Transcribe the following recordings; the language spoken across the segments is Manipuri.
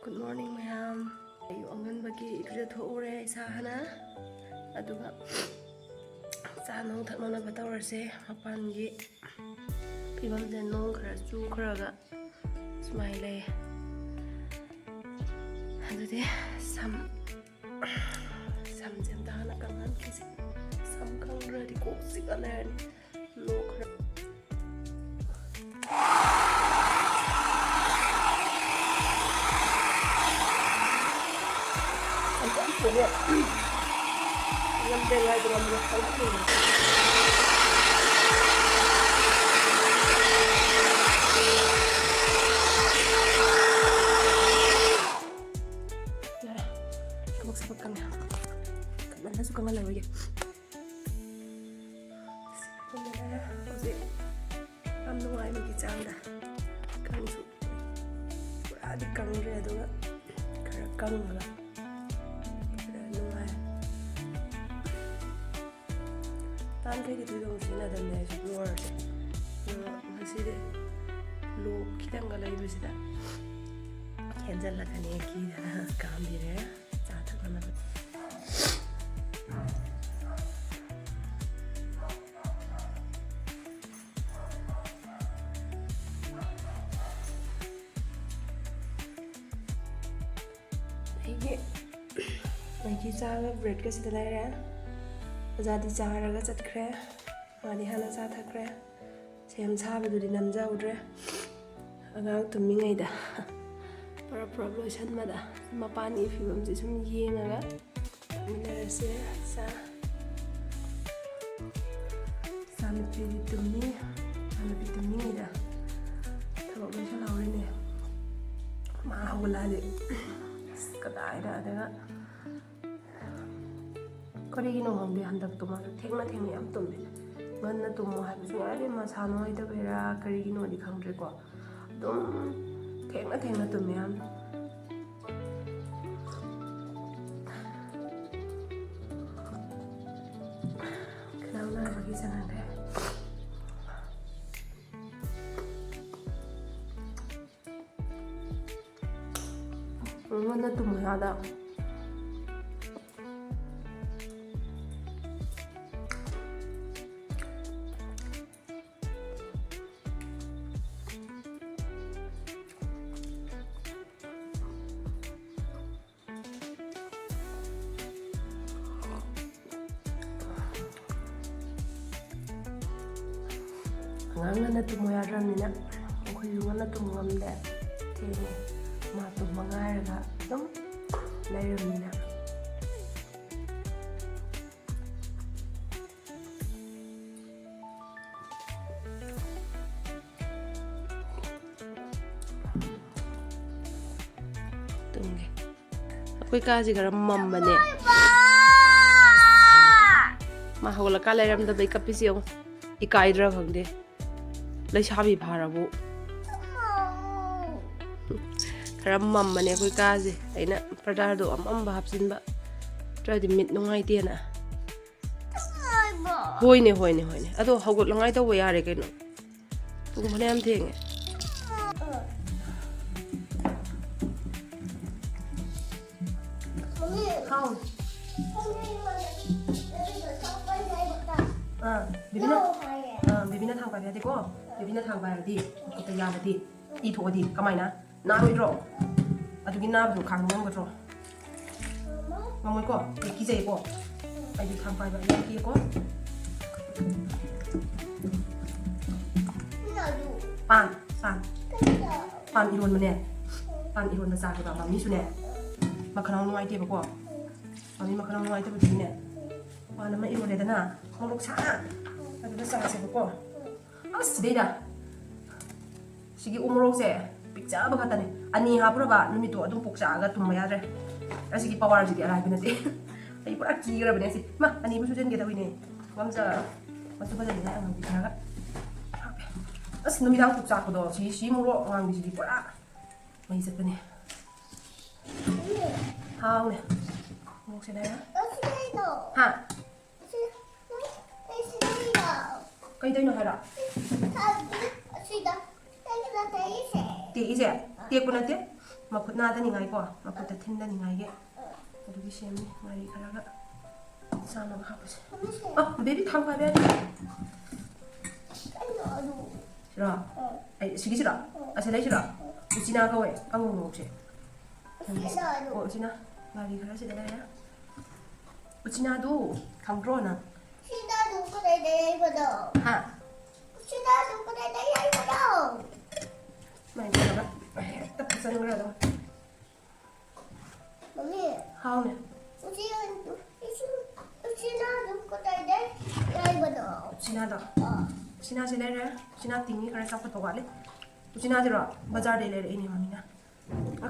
Good morning, ma'am. You anganbagi ipja thoore isa hana aduga chanong thaknona batawrse mapangi pibam je nong khara chu kharaga smile adudi sam jem dana kangan kisi sam kangra di ko sigalan no khara Iya, yang dengar drum lokal ini. Ya, kamu sebutkan ya. Karena suka ngalau ya. Sebenarnya, masih amno ay magichang dah. Kang su, berarti kang dia tu kan, karena kang lah. Tan kay dito yung sinadam na sa floor. Masih deh, lo kita nggak lagi bisa. Kenzel lah kan ya kita kami deh, catat mana bet. Ini cara bread kasih terlalu ya. Jadi cara gat kre, madi hana sa thakre, sem sabadudi namjaudre, agang tummingai da, para problem mada, mapani fibam ji sum yengaga, minarase sa nupi tummi da, thabak loisan laurine, ma hawlali, kadai da adaga. Karigino hambi handak tuma thengna yam tumbe ganna tumo habsu ari ma sano ida bera karigino di khangre ko dum thengna tumme am kana bagi sanande ganna tumo ada ngana tumo yaramina khoi ngana tumo ngamde tene ma tumo ngairaga dum lairamina tumge akoi kaji garam mammane ma hawla ka lairam da bai kapisi yong ikaidra khangde Laisabi pharabu khara mammane khoi kaje aina pradar do amamba hapsinba tradi mit nungai tena hoine ado hagot langai to yare keno pung phane am thenge khau bibina thang pai ko bibina thang pai di kita ya di itu di kamai na roidro adugi na bu khang ngam go mamoi ko ki jai ko ai di thang pai ba ya ki ko pan iron mane pan iron na sa ga ba mi su ne makhanang noi te ba ko ami makhanang noi te ba ni ne pana ma iron le da na khong sa aduga sa se ko Asida. Sige umurok se picture ba katane ani hapura ba numito adum puksa aga tumaya re asigi power sige ara binati ai pura kira bane si ma ani bu sujen geta wine gamsa matu ba ni ang bitaga as numidang puksa ko do si muro ang bisi pura mai se tane haung ne mok se na ha Kay tayo na hara. Sida. Ti ise. ꯇꯦꯛꯄ ꯅꯠꯇꯦ ꯃꯈꯨꯠ ꯅꯥꯗꯅꯤꯡꯉꯥꯏꯀꯣ ꯃꯈꯨꯠꯇ ꯊꯤꯟꯗꯅꯤꯡꯉꯥꯏꯒꯤ ꯑꯗꯨꯒꯤ ꯁꯦꯝꯃꯤ ꯉꯥꯔꯤ ꯈꯔꯒ ꯆꯥꯅꯕ ꯍꯥꯞꯄꯁꯦ ꯕꯦꯕꯤ ꯊꯥꯎ ꯍꯥꯏꯕ ꯌꯥꯗꯦ ꯁꯤꯔꯣ ꯑꯩ ꯁꯤꯒꯤꯁꯤꯔꯣ ꯑꯁꯤ ꯂꯩꯁꯤꯔꯣ ꯎꯆꯤꯅꯥ ꯀꯧꯋꯦ ꯑꯉꯧ ꯉꯧꯁꯦ ꯎꯆꯤꯅꯥ ꯉꯥꯔꯤ ꯈꯔ ꯁꯤꯗ ꯂꯩꯔꯦ ꯎꯆꯤꯅꯥꯗꯨ ꯈꯪꯗ꯭ꯔꯣ ꯅꯪ 우치나도 그래 내일보다 ꯍꯥ 우치나도 그래 내일보다 ꯃꯥꯏ ꯇꯧꯔꯒ ꯍꯦꯛꯇ ꯐꯖꯟꯈ꯭ꯔꯦ ꯑꯗꯨꯝ 머미 ꯍꯥꯎꯅꯦ 우치나도 그래 내일보다 ꯎꯆꯤꯅꯥꯗꯣ ꯎꯆꯤꯅꯥꯁꯤ ꯂꯩꯔꯦ ꯎꯆꯤꯅꯥ ꯇꯤꯡꯉꯤ ꯈꯔ ꯆꯥꯎꯈꯠꯄ ꯋꯥꯠꯂꯤ ꯎꯆꯤꯅꯥꯁꯤꯔꯣ ꯕꯖꯥꯔꯗꯩ ꯂꯩꯔꯛꯏꯅꯦ ꯃꯃꯤꯅ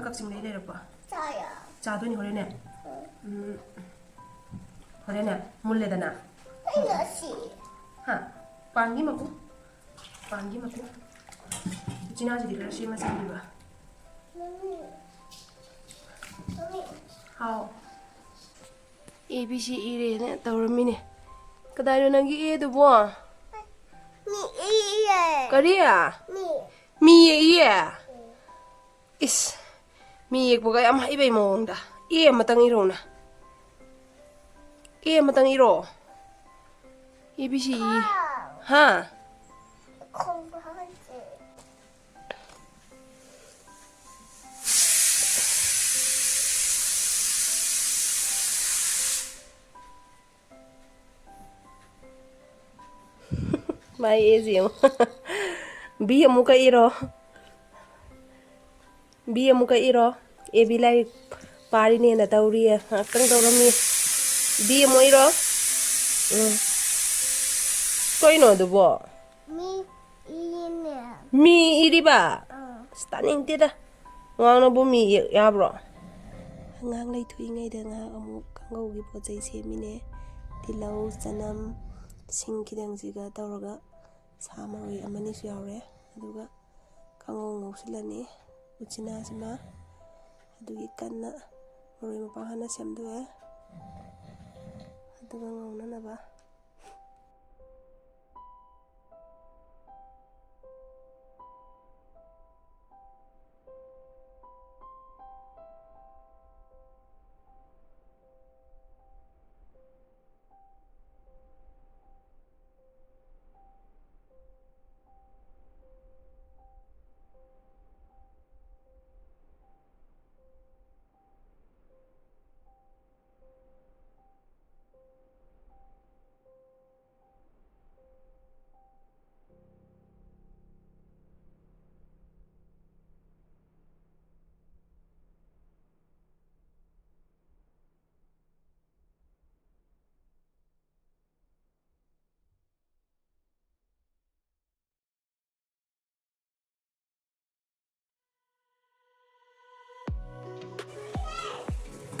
ꯀꯛꯆꯤꯡꯗꯩ ꯂꯩꯔꯛꯄ 짜야 ꯆꯥꯗꯣꯏꯅꯤ ꯍꯣꯔꯦꯟꯅꯦ ꯍꯣꯔꯦꯟꯅꯦ ꯃꯨꯜꯂꯦꯗꯅ 이것이 ꯍꯥ ꯄꯥꯟꯒꯤ ꯃꯀꯨ ꯎꯆꯤꯅꯥꯁꯤꯗꯤ ꯈꯔ ꯁꯦꯝꯃ ꯆꯥꯕꯤꯕ 머미 ꯍꯥꯎ ꯑꯦ ꯕꯤ ꯁꯤ ꯏꯔꯦꯅ ꯇꯧꯔꯝꯃꯤꯅꯦ ꯀꯗꯥꯏꯅꯣ ꯅꯪꯒꯤ ꯑꯦꯗꯨꯕꯣ 이에 ꯀꯔꯤ ꯃꯤ ꯌꯦꯛꯏꯌꯦ ꯏꯁ ꯃꯤ ꯌꯦꯛꯄꯒ ꯌꯥꯝ ꯍꯩꯕꯩ ꯃꯑꯣꯡꯗ ꯑꯦ ꯑꯃꯇꯪ 이러ꯎꯅ ꯑꯦ ꯑꯃꯇꯪ 이러ꯑꯣ ꯑꯦ ꯕꯤ ꯁꯤ ꯏ ꯍꯥ 공부하지 ꯃꯥꯏ ꯑꯦꯁꯤ ꯌꯦꯡꯉꯣ ꯕꯤ ꯑꯃꯨꯛꯀ ꯏꯔꯣ ꯕꯤ ꯑꯃꯨꯛꯀ ꯏꯔꯣ ꯑꯦ ꯕꯤ ꯂꯥꯏꯔꯤꯛ ꯄꯥꯔꯤꯅꯦꯅ ꯇꯧꯔꯤꯌꯦ ꯉꯥꯛꯇꯪ ꯇꯧꯔꯝꯃꯤ ꯕꯤ ꯑꯃꯨꯛ ꯏꯔꯣ ꯀꯩꯅꯣ ꯑꯗꯨꯕꯣ 미 이네 ꯃꯤ ꯏꯔꯤꯕ ꯑꯁ ꯇꯥꯅꯤꯡꯗꯦꯗ ꯑꯉꯥꯡꯅꯕꯨ ꯃꯤ ꯌꯦꯛ ꯌꯥꯕ꯭ꯔꯣ ꯑꯉꯥꯡ ꯂꯩꯊꯣꯛꯏꯉꯩꯗ ꯉꯥꯏꯍꯥꯛ ꯑꯃꯨꯛ ꯀꯥꯡꯉꯧꯒꯤ ꯄꯣꯠ ꯆꯩ ꯁꯦꯝꯃꯤꯅꯦ ꯇꯤꯜꯍꯧ ꯆꯅꯝ ꯁꯤꯡ ꯈꯤꯇꯪꯁꯤꯒ ꯇꯧꯔꯒ ꯁꯥ ꯃꯔꯣꯏ ꯑꯃꯅꯤꯁꯨ ꯌꯥꯎꯔꯦ ꯑꯗꯨꯒ ꯀꯥꯡꯉꯧ ꯉꯧꯁꯤꯜꯂꯅꯤ ꯎꯆꯤꯅꯥꯁꯤꯃ ꯑꯗꯨꯒꯤ ꯀꯟꯅ ꯃꯔꯣꯏ ꯃꯄꯥꯡ ꯍꯥꯟꯅ ꯁꯦꯝꯗꯣꯛꯑꯦ ꯑꯗꯨꯒ ꯉꯧꯅꯅꯕ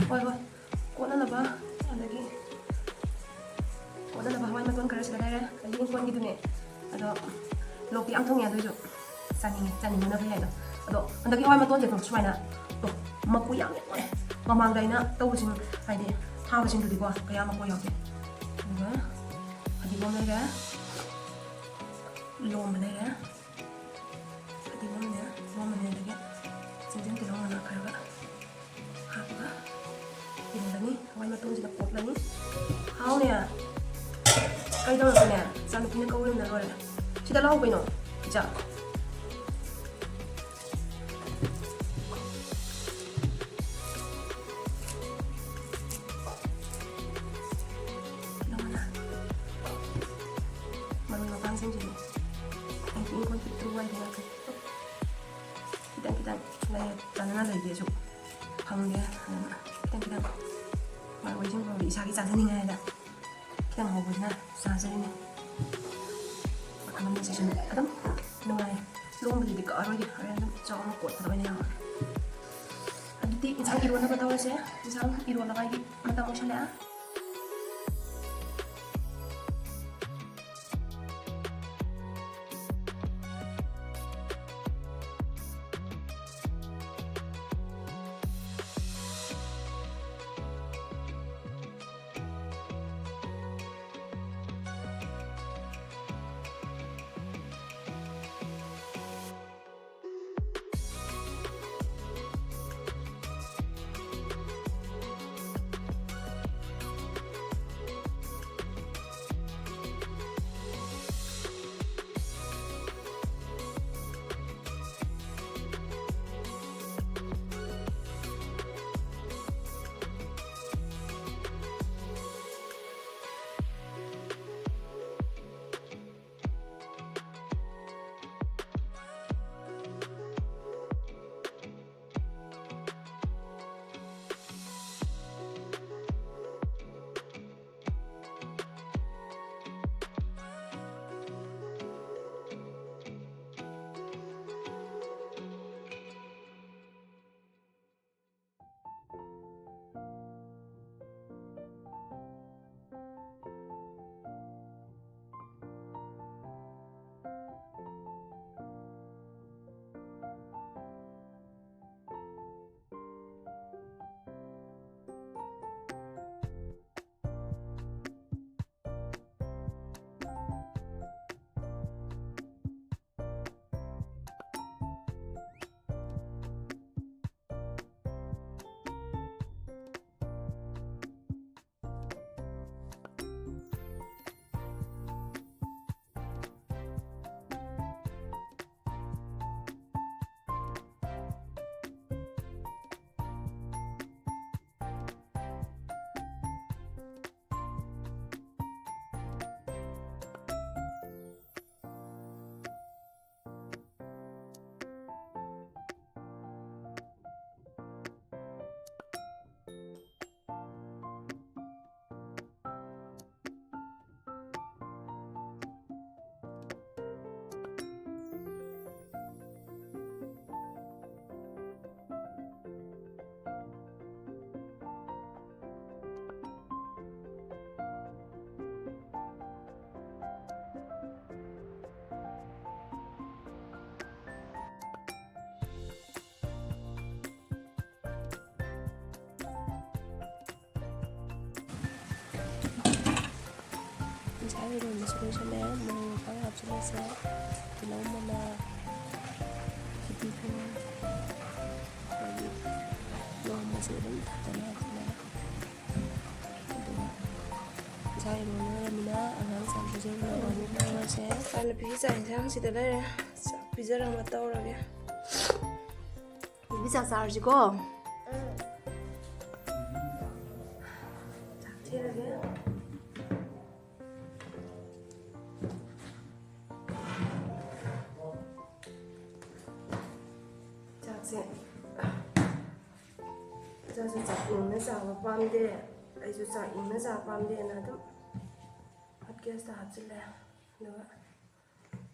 ꯍꯣꯏ ꯀꯣꯠꯅꯅꯕ ꯑꯗꯒꯤ ꯀꯣꯠꯅꯅꯕ ꯍꯋꯥꯏ ꯃꯇꯣꯟ ꯈꯔ ꯁꯤꯗ ꯂꯩꯔꯦ ꯑꯩꯒꯤ ꯏꯪꯈꯣꯜꯒꯤꯗꯨꯅꯦ ꯑꯗꯣ ꯂꯣꯛꯇꯤ ꯌꯥꯝ ꯊꯨꯡꯉꯦ ꯑꯗꯨꯏꯁꯨ ꯆꯥꯅꯤꯡꯕꯅ ꯐꯩ ꯍꯥꯏꯗꯣ ꯑꯗꯣ ꯍꯟꯗꯛꯀꯤ ꯍꯋꯥꯏ ꯃꯇꯣꯟꯁꯦ ꯁꯨꯃꯥꯏꯅ ꯃꯀꯨ ꯌꯥꯝ ꯌꯥꯎꯋꯦ ꯃꯃꯥꯡꯗ ꯑꯩꯅ ꯇꯧꯕꯁꯤꯡ ꯍꯥꯏꯗꯤ ꯊꯥꯕꯁꯤꯡꯗꯨꯗꯤꯀꯣ ꯀꯌꯥ ꯃꯀꯨ ꯌꯥꯎꯗꯦ ꯑꯗꯨꯒ ꯐꯗꯤꯒꯣꯝ ꯂꯩꯔꯦ ꯂꯣꯝꯕ ꯂꯩꯔꯦ ꯐꯗꯤꯒꯣꯝꯅꯦ ꯂꯣꯝꯕꯅꯦ ꯑꯗꯒꯤ ꯆꯤꯡꯖꯤꯟ ꯇꯤꯜꯍꯧ ꯃꯅꯥ ꯈꯔꯒ ꯍꯥꯞꯄꯒ ꯏꯜꯂꯅꯤ ꯍꯋꯥꯏ ꯃꯇꯣꯟꯁꯤꯗ ꯀꯣꯠꯂꯅꯤ ꯍꯥꯎꯅꯦ ꯀꯩꯗꯧꯔꯛꯄꯅꯦ ꯏꯆꯥꯅꯨꯄꯤꯅ ꯀꯧꯔꯤꯕꯅ ꯂꯣꯏꯔꯦ ꯁꯤꯗ ꯂꯥꯛꯎ ꯀꯩꯅꯣ ꯏꯆꯥ ꯃꯔꯣꯏ ꯃꯄꯥꯡꯁꯤꯡꯁꯤꯅꯦ ꯑꯩꯒꯤ ꯏꯪꯈꯣꯜ ꯄꯤꯛꯇ꯭ꯔꯨ ꯋꯥꯏꯗꯅ khitang lay ꯆꯥꯅꯅ ꯂꯩꯒꯦꯁꯨ ꯐꯪꯗꯦ ꯑꯗꯨꯅ khitang ꯃꯔꯣꯏꯁꯤꯡ ꯐꯥꯎꯗꯤ ꯏꯁꯥꯒꯤ ꯆꯥꯖꯅꯤꯡꯉꯥꯏꯗ khitang ꯍꯧꯕꯁꯤꯅ ꯆꯥꯖꯔꯤꯅꯦ ꯃꯈꯜꯁꯤꯁꯨ ꯑꯗꯨꯝ ꯅꯨꯡꯉꯥꯏ ꯂꯣꯡꯕꯗꯨꯗꯤ ꯀꯛꯑꯔꯣꯏꯒꯦ ꯍꯣꯔꯦꯟ ꯑꯗꯨꯝ ꯆꯥꯎꯅ ꯀꯣꯠꯄꯗ ꯑꯣꯏꯅ ꯌꯥꯎꯔꯦ ꯑꯗꯨꯗꯤ ꯏꯟꯁꯥꯡ ꯏꯔꯣꯟꯅꯕ ꯇꯧꯔꯁꯦ ꯏꯟꯁꯥꯡ ꯏꯔꯣꯟꯅꯕꯒꯤ ꯃꯇꯝ ꯑꯣꯏꯁꯜꯂꯛꯑꯦ ꯉꯁꯥꯏ ꯏꯔꯣꯟꯕꯁꯨ ꯂꯣꯏꯁꯜꯂꯦ ꯃꯣꯔꯣꯛ ꯃꯄꯥꯡ ꯍꯥꯞꯆꯤꯜꯂꯁꯦ ꯇꯤꯜꯍꯧ ꯃꯅꯥ ꯐꯗꯤꯒꯣꯝ ꯑꯗꯒꯤ ꯂꯣꯝꯕꯁꯦ ꯑꯗꯨꯝ ꯐꯖꯅ ꯍꯥꯞꯆꯤꯜꯂꯦ ꯑꯗꯨꯒ ꯉꯁꯥꯏ ꯏꯔꯣꯟꯅꯔꯃꯤꯅ ꯑꯉꯥꯡ ꯆꯥꯛ ꯄꯤꯖꯔꯨꯅꯕ ꯑꯃꯨꯛ ꯂꯧꯔꯁꯦ ꯅꯨꯄꯤꯒꯤ ꯆꯥꯛ ꯌꯦꯟꯁꯥꯡ ꯁꯤꯗ ꯂꯩꯔꯦ ꯆꯥꯛ ꯄꯤꯖꯔꯝꯕ ꯇꯧꯔꯒꯦ ꯅꯨꯄꯤ ꯆꯥꯛ ꯆꯥꯔꯁꯤꯀꯣ ꯆꯥꯛ ꯊꯤꯔꯒꯦ ꯆꯥꯛꯁꯦ ꯏꯆꯥꯁꯨ ꯆꯥꯛ ꯏꯪꯅ ꯆꯥꯕ ꯄꯥꯝꯗꯦ ꯑꯩꯁꯨ ꯆꯥꯛ ꯏꯪꯅ ꯆꯥꯕ ꯄꯥꯝꯗꯦꯅ ꯑꯗꯨꯝ ꯍꯣꯠ ꯒ꯭ꯌꯥꯁꯇ ꯍꯥꯞꯆꯤꯜꯂꯦ ꯑꯗꯨꯒ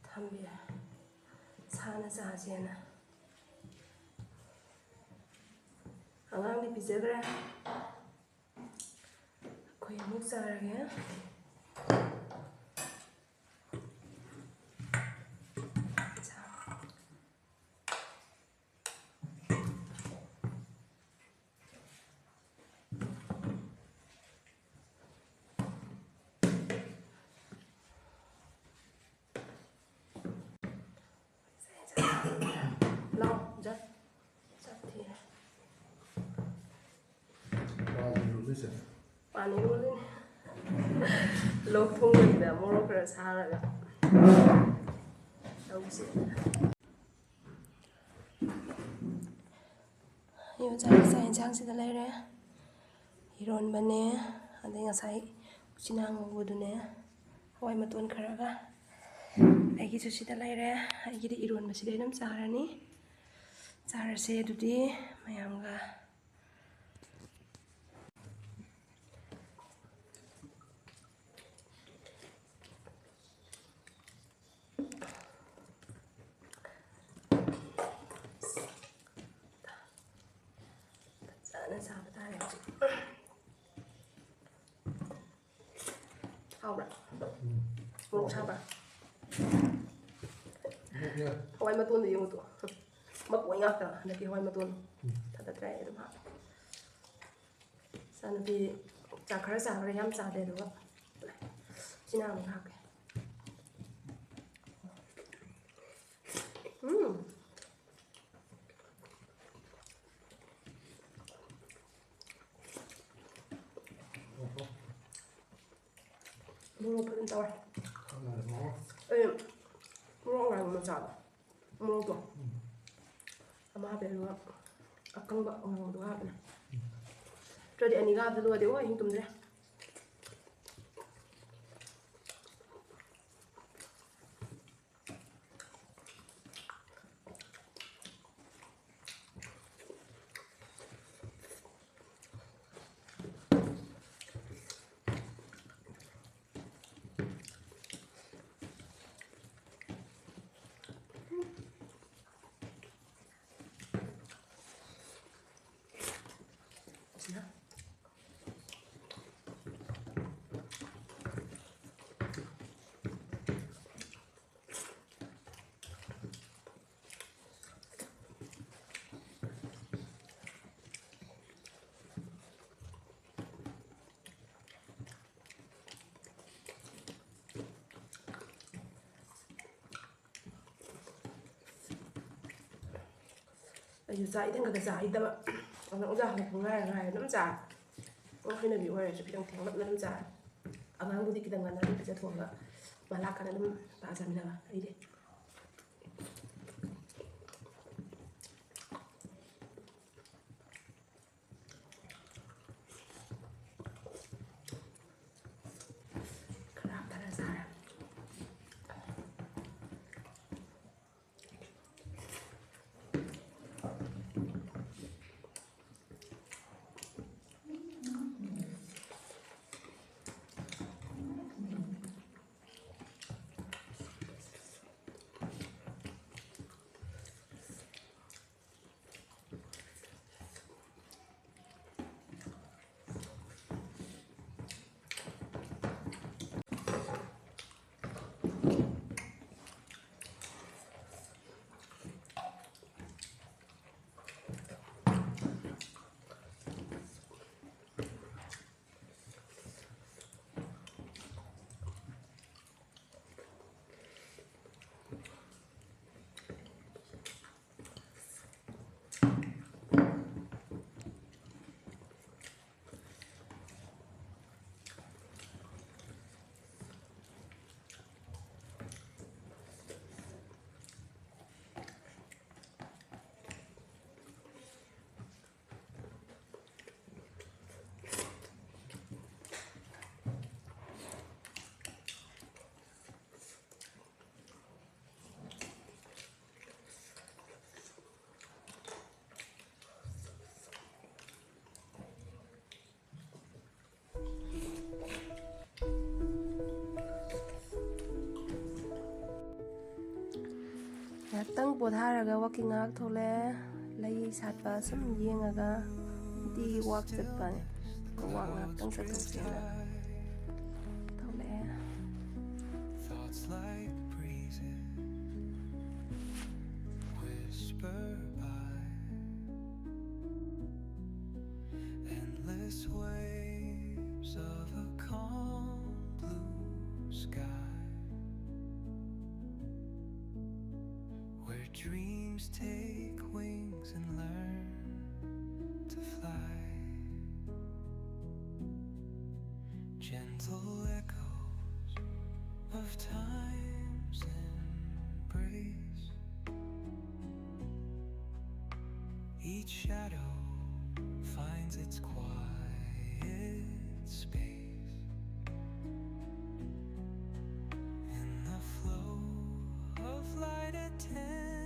ꯊꯝꯕꯤ ꯁꯥꯅ ꯆꯥꯁꯦꯅ ꯑꯉꯥꯡꯗꯤ ꯄꯤꯖꯈ꯭ꯔꯦ ꯑꯩꯈꯣꯏ ꯑꯃꯨꯛ ꯆꯥꯔꯒꯦ ꯂꯥꯎ ꯆꯠ ꯊꯤꯔꯦ ꯄꯥꯅꯤ ꯏꯔꯣꯜꯂꯤꯅꯤ ꯂꯣꯛ ꯊꯨꯡꯕꯁꯤꯗ ꯃꯣꯔꯣꯛ ꯈꯔ ꯁꯥꯔꯒ ꯇꯧꯁꯤ ꯌꯣꯟꯆꯥꯛ ꯆꯥꯛ ꯌꯦꯟꯁꯥꯡꯁꯤꯗ ꯂꯩꯔꯦ ꯏꯔꯣꯟꯕꯅꯦ ꯑꯗꯩ ꯉꯁꯥꯏ ꯎꯆꯤꯅꯥ ꯉꯧꯕꯗꯨꯅꯦ ꯍꯋꯥꯏ ꯃꯇꯣꯟ ꯈꯔꯒ ꯑꯩꯒꯤꯁꯨ ꯁꯤꯗ ꯂꯩꯔꯦ ꯑꯩꯒꯤꯗꯤ ꯏꯔꯣꯟꯕꯁꯤꯗꯤ ꯑꯗꯨꯝ ꯆꯥꯔꯅꯤ ꯆꯥꯔꯁꯦ ꯑꯗꯨꯗꯤ ꯃꯌꯥꯝꯒ ꯐꯖꯅ ꯆꯥꯕ ꯇꯥꯔꯦ ꯍꯧꯖꯤꯛ ꯍꯥꯎꯕ꯭ꯔꯥ ꯃꯣꯔꯣꯛ ꯁꯥꯕ꯭ꯔꯥ ꯍꯋꯥꯏ ꯃꯇꯣꯟꯗꯣ ꯌꯦꯡꯉꯨꯇꯣ ꯃꯀꯣꯏ ꯉꯥꯛꯇ ꯍꯟꯗꯛꯀꯤ ꯍꯋꯥꯏ ꯃꯇꯣꯟ ꯊꯥꯗꯠꯇ꯭ꯔꯦ ꯑꯩ ꯑꯗꯨꯝ ꯍꯥꯞꯄꯦ ꯏꯆꯥꯅꯨꯄꯤ ꯆꯥꯛ ꯈꯔ ꯆꯥꯈ꯭ꯔꯦ ꯌꯥꯝ ꯆꯥꯗꯦ ꯑꯗꯨꯒ ꯎꯆꯤꯅꯥ ꯑꯃꯨꯛ ꯍꯥꯞꯀꯦ ꯃꯣꯔꯣꯛ ꯐꯖꯅ ꯇꯧꯔꯦ ꯑꯩ ꯃꯣꯔꯣꯛ ꯑꯉꯥꯡꯕ ꯃꯆꯥꯗꯣ ꯃꯣꯔꯣꯛꯇꯣ ꯑꯃ ꯍꯥꯞꯄꯦ ꯑꯗꯨꯒ ꯑꯀꯪꯕ ꯑꯉꯧꯕꯗꯣ ꯍꯥꯞꯄꯦ ꯅꯠꯇ꯭ꯔꯗꯤ ꯑꯅꯤꯒ ꯍꯥꯞꯆꯤꯜꯂꯨꯔꯗꯤ ꯍꯣꯏ ꯑꯍꯤꯡ ꯇꯨꯝꯗ꯭ꯔꯦ ꯑꯩꯁꯨ ꯆꯥꯛ ꯏꯊꯟ ꯈꯛꯇ ꯆꯥ ꯍꯩꯇꯕ ꯑꯗꯨꯅ ꯑꯣꯖꯥ ꯍꯜꯂꯛꯄ ꯉꯥꯏꯔ ꯑꯗꯨꯝ ꯆꯥꯔꯦ ꯍꯩꯅꯕꯤ ꯑꯣꯏꯔꯁꯨ ꯈꯤꯇꯪ ꯊꯦꯡꯂꯞꯅ ꯑꯗꯨꯝ ꯆꯥꯔꯦ ꯑꯉꯥꯡꯕꯨꯗꯤ ꯈꯤꯇꯪ ꯉꯟꯅ ꯑꯗꯨꯝ ꯄꯤꯖꯊꯣꯛꯑꯒ ꯃꯥ ꯂꯥꯛꯀꯥꯟꯗ ꯑꯗꯨꯝ ꯄꯥꯖꯃꯤꯟꯅꯕ ꯑꯩꯗꯤ ꯈꯔ ꯍꯥꯞꯊꯔ ꯆꯥꯔꯦ ꯉꯥꯛꯇꯪ ꯄꯣꯊꯥꯔꯒ ꯋꯥꯛꯀꯤꯡ ꯉꯥꯏꯍꯥꯛ ꯊꯣꯛꯂꯛꯑꯦ ꯂꯩ ꯁꯥꯠꯄ ꯁꯨꯝ ꯌꯦꯡꯉꯒ ꯅꯨꯡꯇꯤꯒꯤ ꯋꯥꯛ ꯆꯠꯄꯅꯦ ꯋꯥꯛ ꯉꯥꯛꯇꯪ ꯆꯠꯊꯣꯛꯁꯦꯅ ꯊꯣꯛꯂꯛꯑꯦ. Thoughts like breezes whisper by, endless waves of a calm blue sky, where dreams take wings and learn to fly. Gentle echoes of time's embrace, each shadow finds its quiet space in the flow of light attention.